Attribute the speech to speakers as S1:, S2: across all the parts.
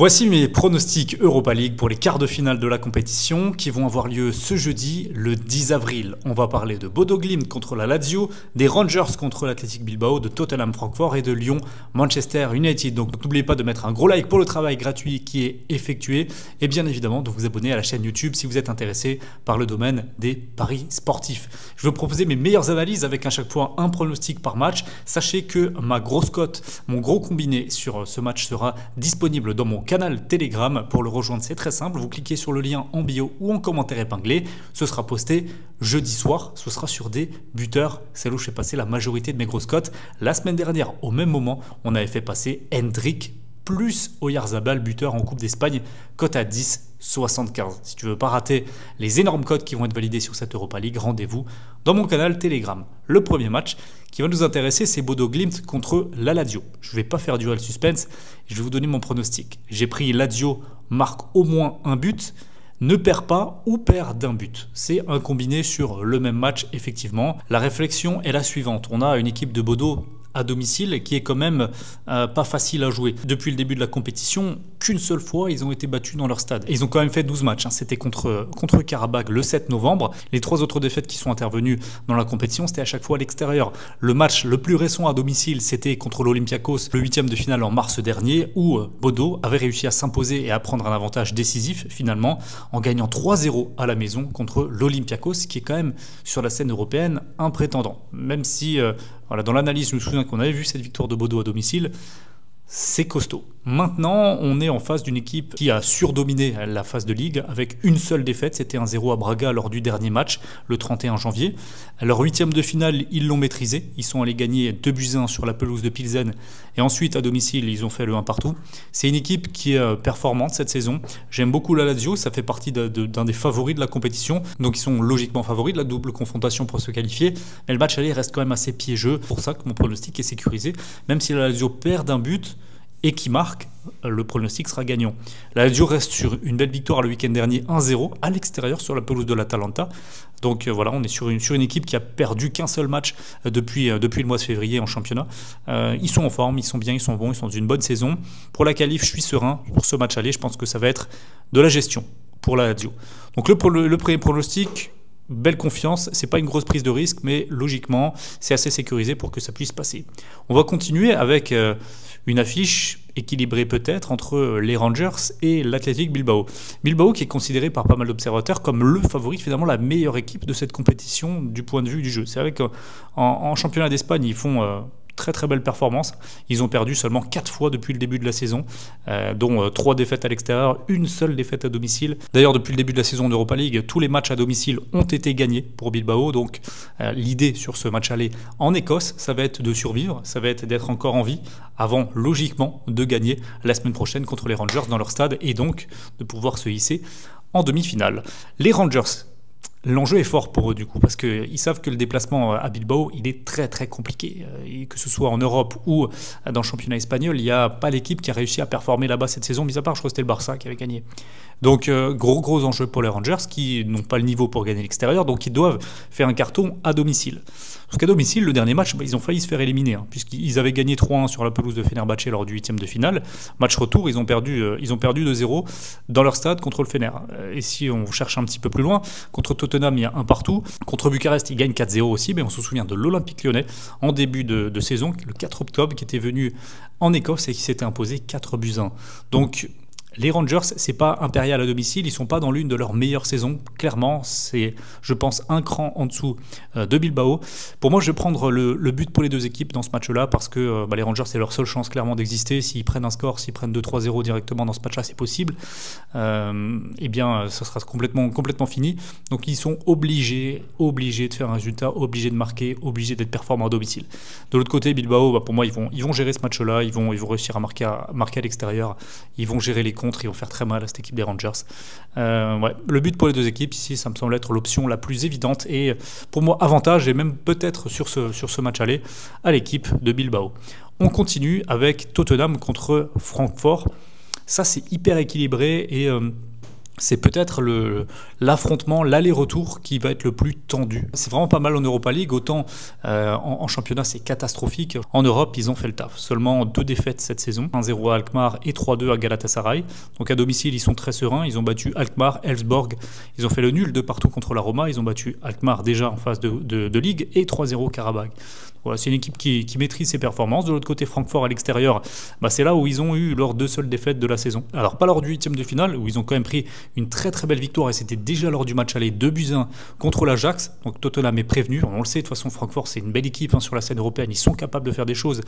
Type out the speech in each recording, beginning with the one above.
S1: Voici mes pronostics Europa League pour les quarts de finale de la compétition qui vont avoir lieu ce jeudi, le 10 avril. On va parler de Bodo Glimt contre la Lazio, des Rangers contre l'Athletic Bilbao, de Tottenham Francfort et de Lyon Manchester United. Donc n'oubliez pas de mettre un gros like pour le travail gratuit qui est effectué et bien évidemment de vous abonner à la chaîne YouTube si vous êtes intéressé par le domaine des paris sportifs. Je vais vous proposer mes meilleures analyses avec à chaque fois un pronostic par match. Sachez que ma grosse cote, mon gros combiné sur ce match sera disponible dans mon canal Telegram. Pour le rejoindre, c'est très simple. Vous cliquez sur le lien en bio ou en commentaire épinglé. Ce sera posté jeudi soir. Ce sera sur des buteurs. C'est là où je fais passer la majorité de mes grosses cotes. La semaine dernière, au même moment, on avait fait passer Hendrik plus Oyarzabal, buteur en Coupe d'Espagne, cote à 10,75. Si tu veux pas rater les énormes cotes qui vont être validées sur cette Europa League, rendez-vous dans mon canal Telegram. Le premier match qui va nous intéresser, c'est Bodo Glimt contre la Lazio. Je ne vais pas faire durer le suspense, je vais vous donner mon pronostic. J'ai pris Lazio marque au moins un but, ne perd pas ou perd d'un but. C'est un combiné sur le même match, effectivement. La réflexion est la suivante. On a une équipe de Bodo à domicile qui est quand même pas facile à jouer. Depuis le début de la compétition, qu'une seule fois, ils ont été battus dans leur stade. Et ils ont quand même fait 12 matchs. C'était contre Karabakh le 7 novembre. Les 3 autres défaites qui sont intervenues dans la compétition, c'était à chaque fois à l'extérieur. Le match le plus récent à domicile, c'était contre l'Olympiakos, le 8e de finale en mars dernier, où Bodo avait réussi à s'imposer et à prendre un avantage décisif, finalement, en gagnant 3-0 à la maison contre l'Olympiakos, qui est quand même, sur la scène européenne, un prétendant. Même si... Voilà, dans l'analyse, je me souviens qu'on avait vu cette victoire de Bodo à domicile. C'est costaud. Maintenant, on est en face d'une équipe qui a surdominé la phase de Ligue avec une seule défaite. C'était 1-0 à Braga lors du dernier match, le 31 janvier. Leur 8e de finale, ils l'ont maîtrisé. Ils sont allés gagner 2-1 sur la pelouse de Pilsen. Et ensuite, à domicile, ils ont fait le 1 partout. C'est une équipe qui est performante cette saison. J'aime beaucoup la Lazio. Ça fait partie d'un des favoris de la compétition. Donc, ils sont logiquement favoris de la double confrontation pour se qualifier. Mais le match aller reste quand même assez piégeux. C'est pour ça que mon pronostic est sécurisé. Même si la Lazio perd d'un but et qui marque, le pronostic sera gagnant. La Lazio reste sur une belle victoire le week-end dernier, 1-0, à l'extérieur sur la pelouse de l'Atalanta. Donc voilà, on est sur une équipe qui a perdu qu'un seul match depuis le mois de février en championnat. Ils sont en forme, ils sont bien, ils sont bons, ils sont dans une bonne saison. Pour la qualif, je suis serein. Pour ce match aller, je pense que ça va être de la gestion pour la Lazio. Donc le premier pronostic... Belle confiance, c'est pas une grosse prise de risque, mais logiquement, c'est assez sécurisé pour que ça puisse passer. On va continuer avec une affiche équilibrée peut-être entre les Rangers et l'Athletic Bilbao. Bilbao qui est considéré par pas mal d'observateurs comme le favori, finalement la meilleure équipe de cette compétition du point de vue du jeu. C'est vrai qu'en championnat d'Espagne, ils font... très belle performance. Ils ont perdu seulement 4 fois depuis le début de la saison, dont 3 défaites à l'extérieur, une seule défaite à domicile. D'ailleurs, depuis le début de la saison d'Europa League, tous les matchs à domicile ont été gagnés pour Bilbao. Donc l'idée sur ce match aller en Écosse, ça va être de survivre, ça va être d'être encore en vie avant, logiquement, de gagner la semaine prochaine contre les Rangers dans leur stade et donc de pouvoir se hisser en demi-finale. Les Rangers, l'enjeu est fort pour eux du coup, parce qu'ils savent que le déplacement à Bilbao, il est très compliqué. Et que ce soit en Europe ou dans le championnat espagnol, il n'y a pas d'équipe qui a réussi à performer là-bas cette saison, mis à part, je crois que c'était le Barça qui avait gagné. Donc gros enjeu pour les Rangers qui n'ont pas le niveau pour gagner l'extérieur, donc ils doivent faire un carton à domicile. Parce qu'à domicile, le dernier match, ils ont failli se faire éliminer, puisqu'ils avaient gagné 3-1 sur la pelouse de Fenerbahçe lors du 8e de finale. Match retour, ils ont perdu 2-0 dans leur stade contre le Fener. Et si on cherche un petit peu plus loin, contre Tottenham, il y a 1 partout. Contre Bucarest, ils gagnent 4-0 aussi, mais on se souvient de l'Olympique Lyonnais en début de saison, le 4 octobre, qui était venu en Écosse et qui s'était imposé 4-1. Donc... les Rangers, c'est pas impérial à domicile, ils sont pas dans l'une de leurs meilleures saisons. Clairement, c'est, je pense, un cran en dessous de Bilbao. Pour moi, je vais prendre le but pour les deux équipes dans ce match-là parce que les Rangers, c'est leur seule chance clairement d'exister. S'ils prennent un score, s'ils prennent 2-3-0 directement dans ce match-là, c'est possible. Eh bien, ça sera complètement fini. Donc, ils sont obligés de faire un résultat, obligés de marquer, obligés d'être performants à domicile. De l'autre côté, Bilbao, pour moi, ils vont gérer ce match-là, ils vont réussir à marquer à l'extérieur, ils vont gérer les ils vont faire très mal à cette équipe des Rangers. Le but pour les deux équipes ici, ça me semble être l'option la plus évidente et pour moi avantage et même peut-être sur ce match aller à l'équipe de Bilbao. On continue avec Tottenham contre Francfort. Ça c'est hyper équilibré et c'est peut-être l'affrontement, l'aller-retour qui va être le plus tendu. C'est vraiment pas mal en Europa League, autant en championnat c'est catastrophique. En Europe, ils ont fait le taf. Seulement 2 défaites cette saison, 1-0 à Alkmaar et 3-2 à Galatasaray. Donc à domicile, ils sont très sereins. Ils ont battu Alkmaar, Elfsborg. Ils ont fait le nul de partout contre la Roma. Ils ont battu Alkmaar déjà en phase de Ligue et 3-0 Karabakh. Voilà, c'est une équipe qui maîtrise ses performances. De l'autre côté, Francfort à l'extérieur, c'est là où ils ont eu leurs 2 seules défaites de la saison. Alors pas lors du 8e de finale, où ils ont quand même pris une très très belle victoire, et c'était déjà lors du match aller 2-1 contre l'Ajax. Donc Tottenham est prévenu. On le sait, de toute façon, Francfort, c'est une belle équipe sur la scène européenne. Ils sont capables de faire des choses.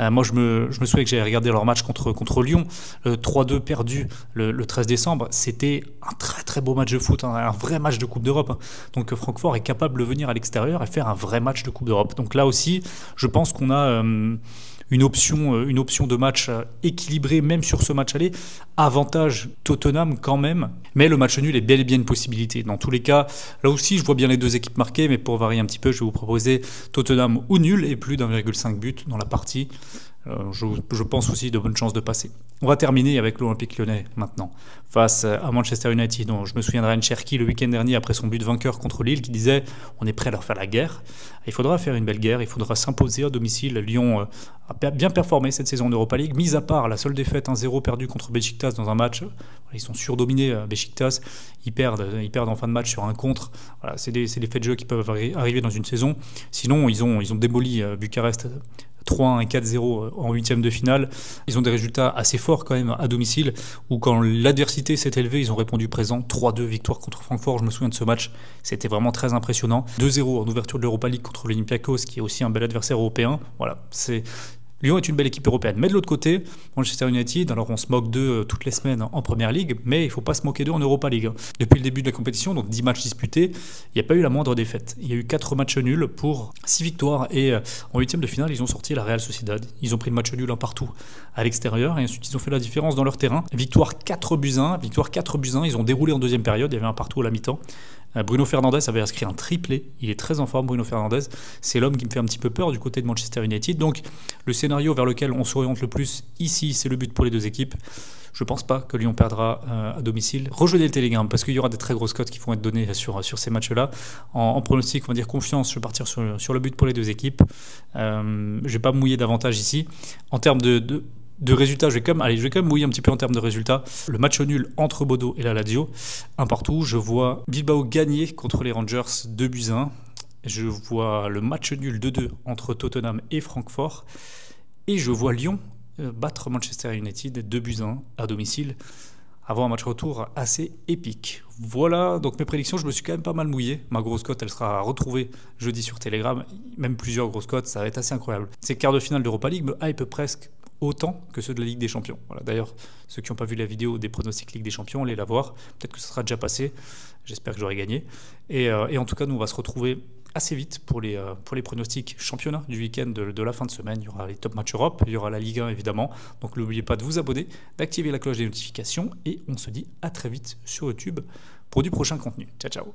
S1: Moi, je me souviens que j'avais regardé leur match contre Lyon, 3-2 perdu le 13 décembre. C'était un très très beau match de foot, un vrai match de Coupe d'Europe. Donc Francfort est capable de venir à l'extérieur et faire un vrai match de Coupe d'Europe. Donc là aussi, je pense qu'on a une option de match équilibrée, même sur ce match aller. Avantage Tottenham quand même, mais le match nul est bel et bien une possibilité. Dans tous les cas, là aussi, je vois bien les 2 équipes marquées, mais pour varier un petit peu, je vais vous proposer Tottenham ou nul et plus d'1,5 but dans la partie. Je pense aussi de bonnes chances de passer. On va terminer avec l'Olympique Lyonnais maintenant, face à Manchester United. Donc, je me souviendrai de Cherki le week-end dernier après son but vainqueur contre Lille qui disait « on est prêt à leur faire la guerre ». Il faudra faire une belle guerre, il faudra s'imposer à domicile. Lyon a bien performé cette saison en Europa League, mis à part la seule défaite 1-0 perdue contre Beşiktaş dans un match. Ils sont surdominés, Beşiktaş. Ils perdent en fin de match sur un contre. Voilà, c'est des faits de jeu qui peuvent arriver dans une saison. Sinon, ils ont démoli Bucarest 3-1 et 4-0 en 8e de finale. Ils ont des résultats assez forts quand même à domicile, où quand l'adversité s'est élevée, ils ont répondu présent. 3-2 victoire contre Francfort, je me souviens de ce match, c'était vraiment très impressionnant. 2-0 en ouverture de l'Europa League contre l'Olympiakos, qui est aussi un bel adversaire européen. Voilà, Lyon est une belle équipe européenne. Mais de l'autre côté, Manchester United, alors on se moque d'eux toutes les semaines en Première Ligue, mais il ne faut pas se moquer d'eux en Europa League. Depuis le début de la compétition, donc 10 matchs disputés, il n'y a pas eu la moindre défaite. Il y a eu 4 matchs nuls pour 6 victoires, et en 8e de finale, ils ont sorti la Real Sociedad. Ils ont pris le match nul un partout à l'extérieur, et ensuite ils ont fait la différence dans leur terrain. Victoire 4-1, ils ont déroulé en 2e période, il y avait un partout à la mi-temps. Bruno Fernandes avait inscrit un triplé, il est très en forme Bruno Fernandes, c'est l'homme qui me fait un petit peu peur du côté de Manchester United, donc le scénario vers lequel on s'oriente le plus ici, c'est le but pour les 2 équipes. Je pense pas que Lyon perdra à domicile. Rejoignez le Telegram parce qu'il y aura des très grosses cotes qui vont être données sur ces matchs-là. En pronostic, on va dire confiance, je vais partir sur le but pour les 2 équipes. Je vais pas me mouiller davantage ici. En termes de résultats, je vais quand même mouiller un petit peu en termes de résultats. Le match nul entre Bodo et la Lazio, un partout. Je vois Bilbao gagner contre les Rangers 2-1. Je vois le match nul 2-2 entre Tottenham et Francfort. Et je vois Lyon battre Manchester United 2-1 à domicile, avoir un match retour assez épique. Voilà, donc mes prédictions, je me suis quand même pas mal mouillé. Ma grosse cote, elle sera retrouvée jeudi sur Telegram. Même plusieurs grosses cotes, ça va être assez incroyable. Ces quarts de finale d'Europa League me hype presque autant que ceux de la Ligue des Champions. Voilà. D'ailleurs, ceux qui n'ont pas vu la vidéo des pronostics Ligue des Champions, allez la voir. Peut-être que ça sera déjà passé. J'espère que j'aurai gagné. Et en tout cas, nous, on va se retrouver assez vite pour les pronostics championnat du week-end de la fin de semaine. Il y aura les top matchs Europe, il y aura la Ligue 1 évidemment. Donc n'oubliez pas de vous abonner, d'activer la cloche des notifications, et on se dit à très vite sur YouTube pour du prochain contenu. Ciao, ciao.